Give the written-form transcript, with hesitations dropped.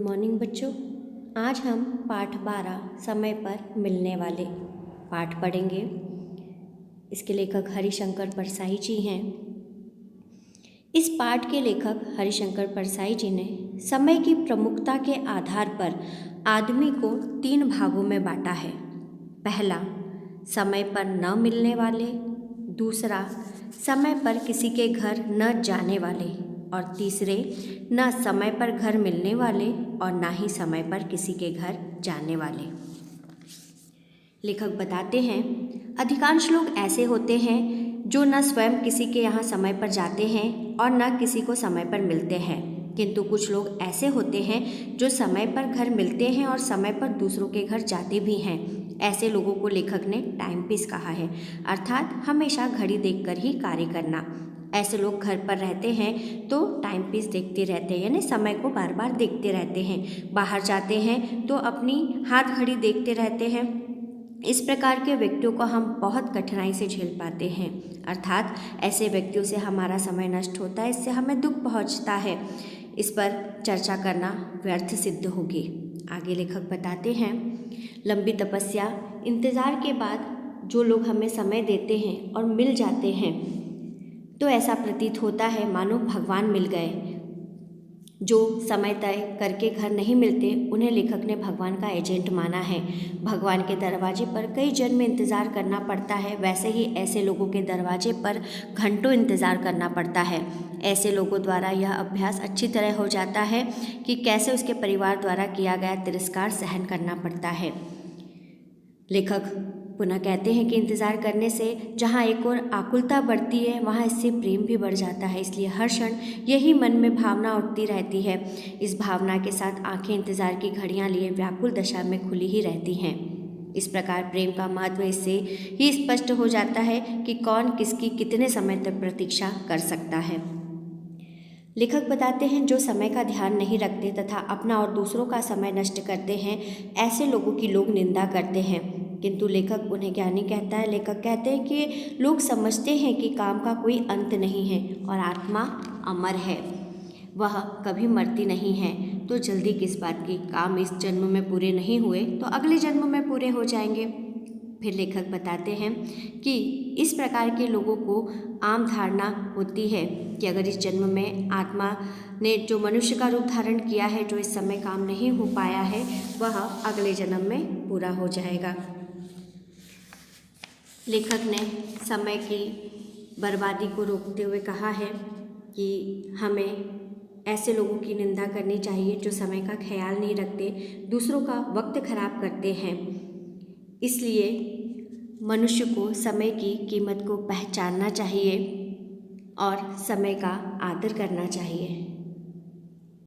Morning बच्चों। आज हम पाठ 12 समय पर मिलने वाले पाठ पढ़ेंगे। इसके लेखक हरिशंकर परसाई जी हैं। इस पाठ के लेखक हरिशंकर परसाई जी ने समय की प्रमुखता के आधार पर आदमी को 3 भागों में बांटा है। पहला, समय पर न मिलने वाले। दूसरा, समय पर किसी के घर न जाने वाले। और तीसरे, न समय पर घर मिलने वाले और ना ही समय पर किसी के घर जाने वाले। लेखक बताते हैं, अधिकांश लोग ऐसे होते हैं जो न स्वयं किसी के यहाँ समय पर जाते हैं और न किसी को समय पर मिलते हैं, किंतु कुछ लोग ऐसे होते हैं जो समय पर घर मिलते हैं और समय पर दूसरों के घर जाते भी हैं। ऐसे लोगों को लेखक ने टाइम पीस कहा है, अर्थात हमेशा घड़ी देखकर ही कार्य करना। ऐसे लोग घर पर रहते हैं तो टाइम पीस देखते रहते हैं, यानी समय को बार बार देखते रहते हैं। बाहर जाते हैं तो अपनी हाथ घड़ी देखते रहते हैं। इस प्रकार के व्यक्तियों को हम बहुत कठिनाई से झेल पाते हैं, अर्थात ऐसे व्यक्तियों से हमारा समय नष्ट होता है, इससे हमें दुख पहुंचता है। इस पर चर्चा करना व्यर्थ सिद्ध होगी। आगे लेखक बताते हैं, लंबी तपस्या इंतज़ार के बाद जो लोग हमें समय देते हैं और मिल जाते हैं तो ऐसा प्रतीत होता है मानो भगवान मिल गए। जो समय तय करके घर नहीं मिलते उन्हें लेखक ने भगवान का एजेंट माना है। भगवान के दरवाजे पर कई जन्म इंतज़ार करना पड़ता है, वैसे ही ऐसे लोगों के दरवाजे पर घंटों इंतज़ार करना पड़ता है। ऐसे लोगों द्वारा यह अभ्यास अच्छी तरह हो जाता है कि कैसे उसके परिवार द्वारा किया गया तिरस्कार सहन करना पड़ता है। लेखक पुनः कहते हैं कि इंतज़ार करने से जहाँ एक और आकुलता बढ़ती है वहाँ इससे प्रेम भी बढ़ जाता है, इसलिए हर क्षण यही मन में भावना उठती रहती है। इस भावना के साथ आंखें इंतज़ार की घड़ियाँ लिए व्याकुल दशा में खुली ही रहती हैं। इस प्रकार प्रेम का महत्व इससे ही स्पष्ट हो जाता है कि कौन किसकी कितने समय तक प्रतीक्षा कर सकता है। लेखक बताते हैं, जो समय का ध्यान नहीं रखते तथा अपना और दूसरों का समय नष्ट करते हैं, ऐसे लोगों की लोग निंदा करते हैं, किंतु लेखक उन्हें ज्ञानी कहता है। लेखक कहते हैं कि लोग समझते हैं कि काम का कोई अंत नहीं है और आत्मा अमर है, वह कभी मरती नहीं है, तो जल्दी किस बात की। काम इस जन्म में पूरे नहीं हुए तो अगले जन्म में पूरे हो जाएंगे। फिर लेखक बताते हैं कि इस प्रकार के लोगों को आम धारणा होती है कि अगर इस जन्म में आत्मा ने जो मनुष्य का रूप धारण किया है, जो इस समय काम नहीं हो पाया है, वह अगले जन्म में पूरा हो जाएगा। लेखक ने समय की बर्बादी को रोकते हुए कहा है कि हमें ऐसे लोगों की निंदा करनी चाहिए जो समय का ख्याल नहीं रखते, दूसरों का वक्त खराब करते हैं। इसलिए मनुष्य को समय की कीमत को पहचानना चाहिए और समय का आदर करना चाहिए।